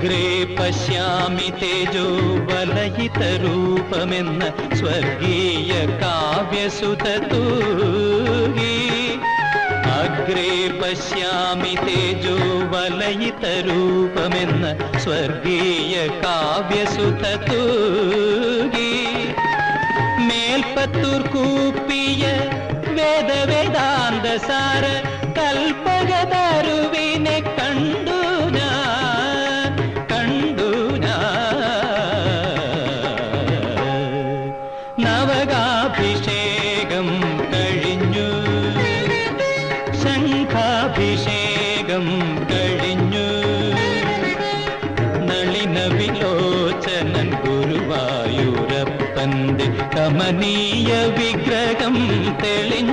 അഗ്രേ പശ്യാമി തേജോ വലയിതരൂപമെന്ന സ്വർഗീയ കാവ്യസുത തൂകി. അഗ്രേ പശ്യാമി തേജോ വലയിതരൂപമെന്ന സ്വർഗീയ കാവ്യസുത തൂകി. മേൽപ്പത്തൂർ കൂപ്പിയ വേദവേദാന്തസാര കൽപ്പകതരുവിനെ കണ്ടു ഞാൻ, കണ്ടു ഞാൻ. നവകാഭിഷേകം കഴിഞ്ഞു, ശംഖാഭിഷേകം കഴിഞ്ഞു. നളിന വിലോചനൻ ഗുരുവായൂരപ്പന്റെ കമനീയ വിഗ്രഹം തെളിഞ്ഞു.